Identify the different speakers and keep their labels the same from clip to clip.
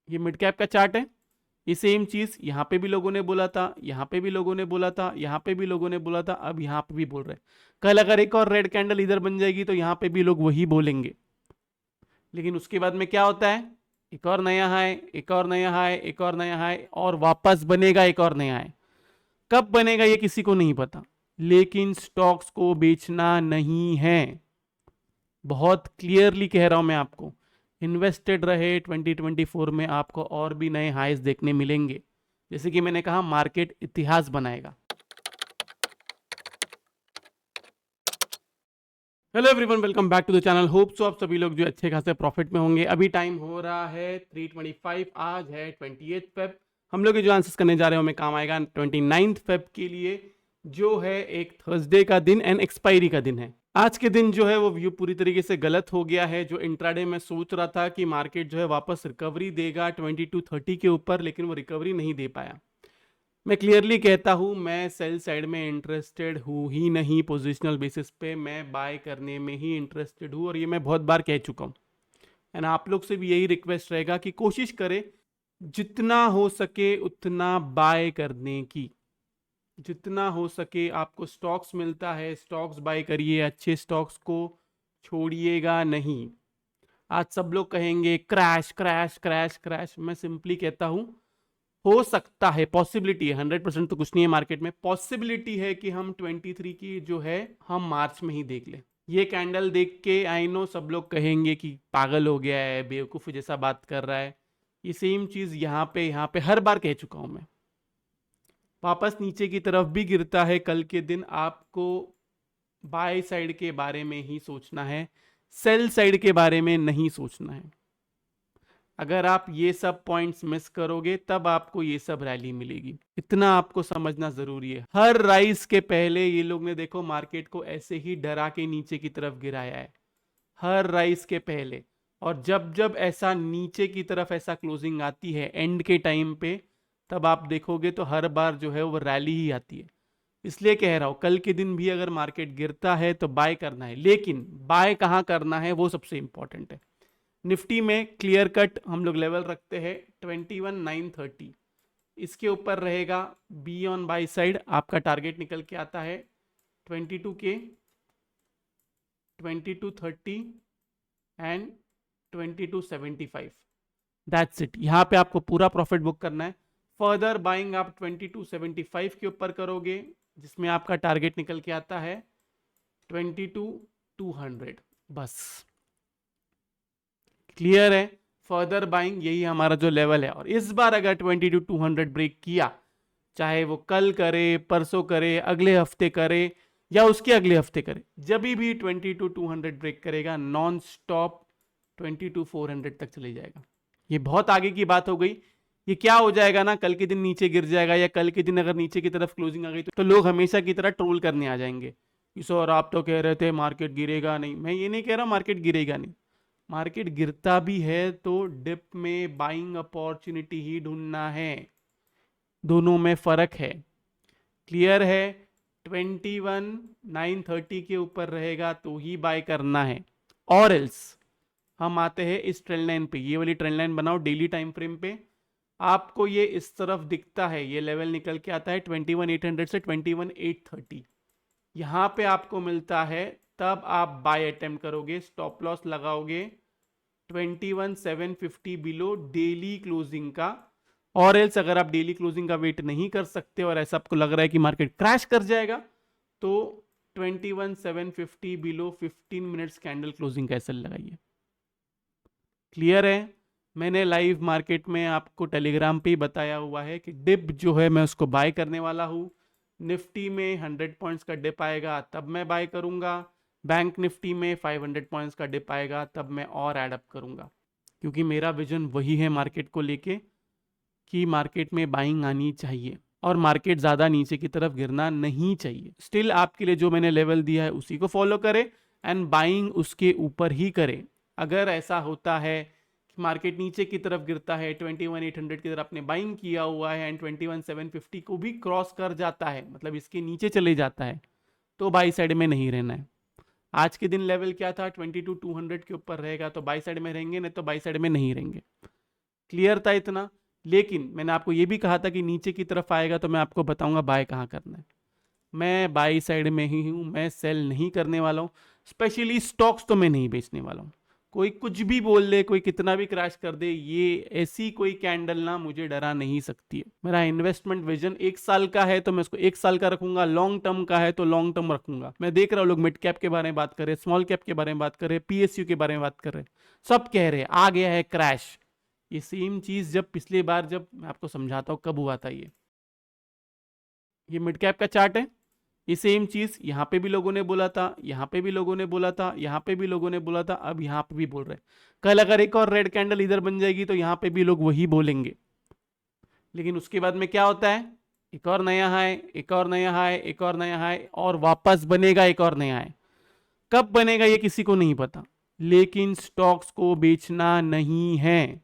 Speaker 1: ये mid cap का chart है। ये सेम चीज यहाँ पे भी लोगों ने बोला था, यहाँ पे भी लोगों ने बोला था, यहाँ पे भी लोगों ने बोला था, अब यहाँ पे भी बोल रहे हैं। कल अगर एक और रेड कैंडल इधर बन जाएगी तो यहाँ पे भी लोग वही बोलेंगे। लेकिन उसके बाद में क्या होता है, एक और नया हाई, एक और नया हाई, एक और नया हाई, और वापस बनेगा एक और नया हाई। कब बनेगा ये किसी को नहीं पता, लेकिन स्टॉक्स को बेचना नहीं है। बहुत क्लियरली कह रहा हूं मैं आपको, इन्वेस्टेड रहे। 2024 में आपको और भी नए हाईज देखने मिलेंगे। जैसे कि मैंने कहा, मार्केट इतिहास बनाएगा। Hello everyone, welcome back to the channel. Hope so आप सभी लोग जो अच्छे खासे प्रॉफिट में होंगे। अभी टाइम हो रहा है 3:25, आज है 28 फेब। हम लोग जो आंसर्स करने जा रहे हैं हमें काम आएगा 29 फेब के लिए, जो है एक थर्सडे का दिन एंड एक्सपायरी का दिन है। आज के दिन जो है वो व्यू पूरी तरीके से गलत हो गया है। जो इंट्राडे में सोच रहा था कि मार्केट जो है वापस रिकवरी देगा 2230 के ऊपर, लेकिन वो रिकवरी नहीं दे पाया। मैं क्लियरली कहता हूं, मैं सेल साइड में इंटरेस्टेड हूं ही नहीं। पोजिशनल बेसिस पे मैं बाय करने में ही इंटरेस्टेड हूं, और ये मैं बहुत बार कह चुका हूं। एंड आप लोग से भी यही रिक्वेस्ट रहेगा कि कोशिश करें जितना हो सके उतना बाय करने की। जितना हो सके आपको स्टॉक्स मिलता है, स्टॉक्स बाय करिए, अच्छे स्टॉक्स को छोड़िएगा नहीं। आज सब लोग कहेंगे क्रैश क्रैश क्रैश क्रैश। मैं सिंपली कहता हूं, हो सकता है, पॉसिबिलिटी है, 100% तो कुछ नहीं है मार्केट में, पॉसिबिलिटी है कि हम 23 की जो है हम मार्च में ही देख लें। ये कैंडल देख के आई नो सब लोग कहेंगे कि पागल हो गया है, बेवकूफ़ जैसा बात कर रहा है। ये सेम चीज़ यहाँ पे हर बार कह चुका हूं मैं। वापस नीचे की तरफ भी गिरता है कल के दिन, आपको बाय साइड के बारे में ही सोचना है, सेल साइड के बारे में नहीं सोचना है। अगर आप ये सब पॉइंट्स मिस करोगे तब आपको ये सब रैली मिलेगी। इतना आपको समझना जरूरी है। हर राइज के पहले ये लोग ने देखो मार्केट को ऐसे ही डरा के नीचे की तरफ गिराया है, हर राइज के पहले। और जब जब ऐसा नीचे की तरफ ऐसा क्लोजिंग आती है एंड के टाइम पे, तब आप देखोगे तो हर बार जो है वो रैली ही आती है। इसलिए कह रहा हूं, कल के दिन भी अगर मार्केट गिरता है तो बाय करना है, लेकिन बाय कहां करना है वो सबसे इंपॉर्टेंट है। निफ्टी में क्लियर कट हम लोग लेवल रखते हैं 21,930। इसके ऊपर रहेगा बी ऑन बाई साइड। आपका टारगेट निकल के आता है 22 के, 2230 एंड 2275। That's it. यहां पे आपको पूरा प्रॉफिट बुक करना है। फर्दर बाइंग आप 2275 के ऊपर करोगे, जिसमें आपका टारगेट निकल के आता है 22,200। बस क्लियर है। फर्दर बाइंग यही हमारा जो लेवल है, और इस बार अगर 22,200 ब्रेक किया, चाहे वो कल करे, परसों करे, अगले हफ्ते करे, या उसके अगले हफ्ते करे, जब भी 22,200 ब्रेक करेगा, नॉन स्टॉप 22,400 तक चले जाएगा। ये बहुत आगे की बात हो गई। ये क्या हो जाएगा ना, कल के दिन नीचे गिर जाएगा, या कल के दिन अगर नीचे की तरफ क्लोजिंग आ गई तो लोग हमेशा की तरह ट्रोल करने आ जाएंगे कि सर आप तो कह रहे थे मार्केट गिरेगा नहीं। मैं ये नहीं कह रहा मार्केट गिरेगा नहीं। मार्केट गिरता भी है तो डिप में बाइंग अपॉर्चुनिटी ही ढूंढना है। दोनों में फर्क है। क्लियर है। 21,930 के ऊपर रहेगा तो ही बाय करना है, और एल्स हम आते हैं इस ट्रेंड लाइन पे। ये वाली ट्रेंड लाइन बनाओ डेली टाइम फ्रेम पे। आपको ये इस तरफ दिखता है, ये लेवल निकल के आता है 21,800 से 21,830। यहां पे आपको मिलता है, तब आप बाय अटेम्प्ट करोगे, स्टॉप लॉस लगाओगे 21,750 बिलो डेली क्लोजिंग का। और एल्स अगर आप डेली क्लोजिंग का वेट नहीं कर सकते और ऐसा आपको लग रहा है कि मार्केट क्रैश कर जाएगा, तो 21,750 बिलो 15 मिनट्स कैंडल क्लोजिंग का एसएल लगाइए। क्लियर है। मैंने लाइव मार्केट में आपको टेलीग्राम पे ही बताया हुआ है कि डिप जो है मैं उसको बाय करने वाला हूँ। निफ्टी में 100 पॉइंट्स का डिप आएगा तब मैं बाय करूंगा। बैंक निफ्टी में 500 पॉइंट्स का डिप आएगा तब मैं और एडअप करूंगा, क्योंकि मेरा विजन वही है मार्केट को लेके कि मार्केट में बाइंग आनी चाहिए और मार्केट ज़्यादा नीचे की तरफ गिरना नहीं चाहिए। स्टिल आपके लिए जो मैंने लेवल दिया है उसी को फॉलो करें एंड बाइंग उसके ऊपर ही करें। अगर ऐसा होता है कि मार्केट नीचे की तरफ गिरता है, 21,800 की तरफ आपने बाइंग किया हुआ है एंड 21,750 को भी क्रॉस कर जाता है, मतलब इसके नीचे चले जाता है, तो बाई साइड में नहीं रहना है। आज के दिन लेवल क्या था, 22,200 के ऊपर रहेगा तो बाई साइड में रहेंगे, नहीं तो बाई साइड में नहीं रहेंगे। क्लियर था इतना। लेकिन मैंने आपको ये भी कहा था कि नीचे की तरफ आएगा तो मैं आपको बताऊंगा बाय कहाँ करना है। मैं बाई साइड में ही हूं, मैं सेल नहीं करने वाला हूं। स्पेशली स्टॉक्स तो मैं नहीं बेचने वाला हूं। कोई कुछ भी बोल ले, कोई कितना भी क्रैश कर दे, ये ऐसी कोई कैंडल ना मुझे डरा नहीं सकती है। मेरा इन्वेस्टमेंट विजन 1 साल का है तो मैं उसको 1 साल का रखूंगा, लॉन्ग टर्म का है तो लॉन्ग टर्म रखूंगा। मैं देख रहा हूँ लोग मिड कैप के बारे में बात कर रहे हैं, स्मॉल कैप के बारे में बात कर रहे हैं, पीएसयू के बारे में बात कर रहे हैं, सब कह रहे हैं आ गया है क्रैश। ये सेम चीज जब पिछली बार, जब मैं आपको समझाता हूँ कब हुआ था, ये मिड कैप का चार्ट है। ये सेम चीज यहां पे भी लोगों ने बोला था, यहां पे भी लोगों ने बोला था, यहां पे भी लोगों ने बोला था, अब यहां पे भी बोल रहे हैं। कल अगर एक और रेड कैंडल इधर बन जाएगी तो यहां पे भी लोग वही बोलेंगे। लेकिन उसके बाद में क्या होता है, एक और नया हाई, एक और नया हाई, एक और नया हाई, और वापस बनेगा एक और नया हाई। कब बनेगा ये किसी को नहीं पता, लेकिन स्टॉक्स को बेचना नहीं है।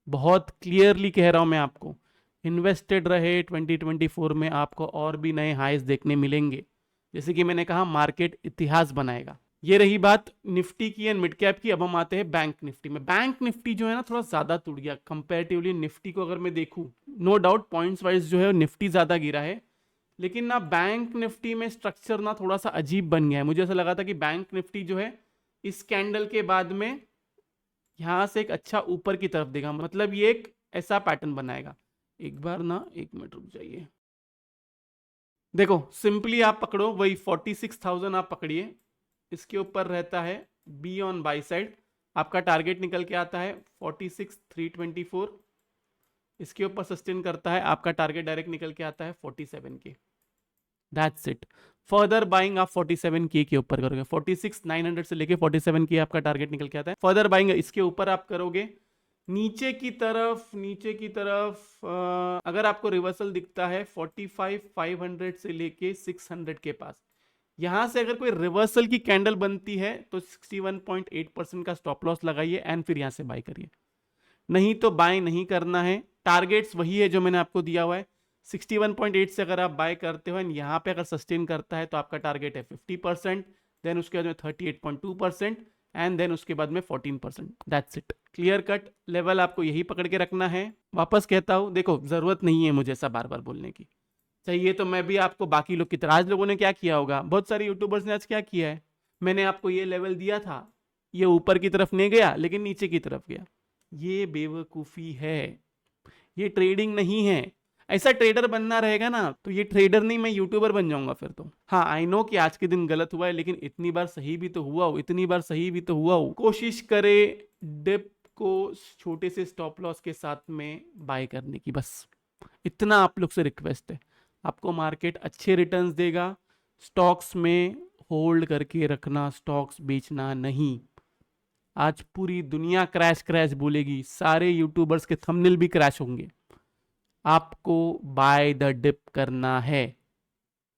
Speaker 1: बहुत क्लियरली कह रहा हूं मैं आपको, इन्वेस्टेड रहे। 2024 में आपको और भी नए हाईज देखने मिलेंगे। जैसे कि मैंने कहा, मार्केट इतिहास बनाएगा। ये रही बात निफ्टी की एंड मिड कैप की। अब हम आते हैं बैंक निफ्टी में। बैंक निफ्टी जो है ना, थोड़ा ज्यादा टूट गया कंपैरेटिवली निफ्टी को। अगर मैं देखूं, नो डाउट पॉइंट्स वाइज जो है निफ्टी ज्यादा गिरा है, लेकिन ना बैंक निफ्टी में स्ट्रक्चर ना थोड़ा सा अजीब बन गया है। मुझे ऐसा लगा था कि बैंक निफ्टी जो है इस कैंडल के बाद में यहां से एक अच्छा ऊपर की तरफ देगा, मतलब ये एक ऐसा पैटर्न बनाएगा। एक बार ना, 1 मिनट रुक जाइए। देखो सिंपली आप पकड़ो वही 46,000 आप पकड़िए, इसके ऊपर रहता है बी ऑन बाई साइड। आपका टारगेट निकल के आता है 46,324। इसके ऊपर सस्टेन करता है, आपका टारगेट डायरेक्ट निकल के आता है 47 के। That's it. फर्दर बाइंग आप 47 के ऊपर करोगे, 46,900 से लेके 47 के आपका टारगेट निकल के आता है। फर्दर बाइंग इसके ऊपर आप करोगे, नीचे की तरफ, नीचे की तरफ अगर आपको रिवर्सल दिखता है 45,500 से लेके 600 के पास, यहां से अगर कोई रिवर्सल की कैंडल बनती है तो 61.8% का स्टॉप लॉस लगाइए एंड फिर यहां से बाय करिए। नहीं तो बाय नहीं करना है। टारगेट्स वही है जो मैंने आपको दिया हुआ है। 61.8 से अगर आप बाय करते हो एंड यहाँ पे अगर सस्टेन करता है तो आपका टारगेट है 50%, देन उसके बाद में 38.2% एंड देन उसके बाद में 14%। That's it. Clear cut level आपको यही पकड़ के रखना है। वापस कहता हूं, देखो जरूरत नहीं है मुझे ऐसा बार बार बोलने की। चाहिए तो मैं भी आपको बाकी लोग की तरह, आज लोगों ने क्या किया होगा, बहुत सारे यूट्यूबर्स ने आज क्या किया है, मैंने आपको ये लेवल दिया था, ये ऊपर की तरफ नहीं गया लेकिन नीचे की तरफ गया। ये बेवकूफ़ी है, ये ट्रेडिंग नहीं है। ऐसा ट्रेडर बनना रहेगा ना तो ये ट्रेडर नहीं, मैं यूट्यूबर बन जाऊंगा फिर तो। हाँ आई नो कि आज के दिन गलत हुआ है, लेकिन इतनी बार सही भी तो हुआ हो, इतनी बार सही भी तो हुआ हो। कोशिश करे डिप को छोटे से स्टॉप लॉस के साथ में बाय करने की, बस इतना आप लोग से रिक्वेस्ट है। आपको मार्केट अच्छे रिटर्न्स देगा। स्टॉक्स में होल्ड करके रखना, स्टॉक्स बेचना नहीं। आज पूरी दुनिया क्रैश क्रैश बोलेगी, सारे यूट्यूबर्स के थंबनेल भी क्रैश होंगे। आपको बाय द डिप करना है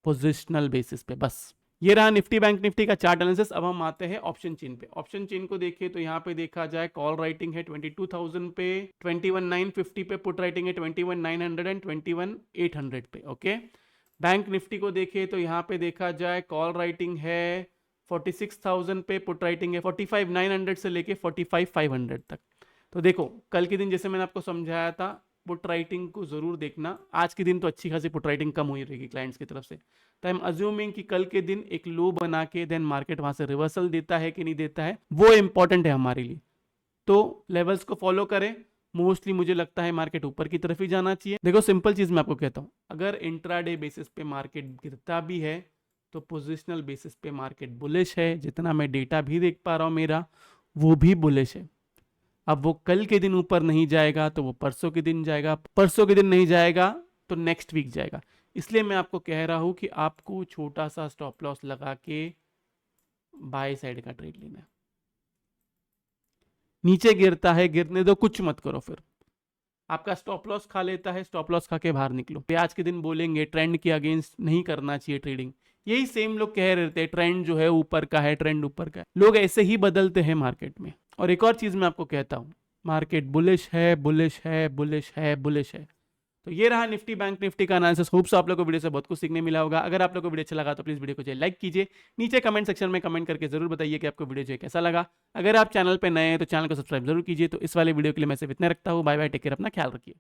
Speaker 1: पोजिशनल बेसिस पे, बस। ये रहा निफ्टी बैंक निफ्टी का चार्ट एनालिसिस। अब हम आते हैं ऑप्शन चेन पे। ऑप्शन चेन को देखिए तो यहाँ पे देखा जाए कॉल राइटिंग है 22,000 पे, 21,950 पे पुट राइटिंग है 21,900 एंड 21,800 पे। ओके, बैंक निफ्टी को देखिए तो यहाँ पे देखा जाए कॉल राइटिंग है 46,000 पे, पुट राइटिंग है 45,900 से लेके 45,500 तक। तो देखो कल के दिन जैसे मैंने आपको समझाया था, पुट राइटिंग को जरूर देखना। आज के दिन तो अच्छी खासी पुट राइटिंग कम हुई रहेगी क्लाइंट्स की तरफ से, तो आई एम अज्यूमिंग कि कल के दिन एक लो बना के देन मार्केट वहां से रिवर्सल देता है कि नहीं देता है, वो इंपॉर्टेंट है हमारे लिए। तो लेवल्स को फॉलो करें। मोस्टली मुझे लगता है मार्केट ऊपर की तरफ ही जाना चाहिए। देखो सिंपल चीज मैं आपको कहता हूं, अगर इंट्राडे बेसिस पे मार्केट गिरता भी है तो पोजिशनल बेसिस पे मार्केट बुलिश है। जितना मैं डेटा भी देख पा रहा हूं मेरा, वो भी बुलिश है। अब वो कल के दिन ऊपर नहीं जाएगा तो वो परसों के दिन जाएगा, परसों के दिन नहीं जाएगा तो नेक्स्ट वीक जाएगा। इसलिए मैं आपको कह रहा हूं कि आपको छोटा सा स्टॉप लॉस लगा के बाय साइड का ट्रेड लेना है। नीचे गिरता है, गिरने दो, कुछ मत करो। फिर आपका स्टॉप लॉस खा लेता है, स्टॉप लॉस खा के बाहर निकलो। आज के दिन बोलेंगे ट्रेंड के अगेंस्ट नहीं करना चाहिए ट्रेडिंग, यही सेम लोग कह रहे थे ट्रेंड जो है ऊपर का है, ट्रेंड ऊपर का है। लोग ऐसे ही बदलते हैं मार्केट में। और एक और चीज मैं आपको कहता हूं, मार्केट बुलिश है, बुलिश है, बुलिश है, बुलिश है। तो ये रहा निफ्टी बैंक निफ्टी का एनालिसिस। होप सो आप लोग को वीडियो से बहुत कुछ सीखने मिला होगा। अगर आप लोग को वीडियो अच्छा लगा तो प्लीज वीडियो को जो लाइक कीजिए, नीचे कमेंट सेक्शन में कमेंट करके जरूर बताइए कि आपको वीडियो जो कैसा लगा। अगर आप चैनल पे नए हैं तो चैनल को सब्सक्राइब जरूर कीजिए। तो इस वाले वीडियो के लिए मैं सिर्फ इतना रखता हूँ। बाय बाय, टेक केयर, अपना ख्याल रखिए।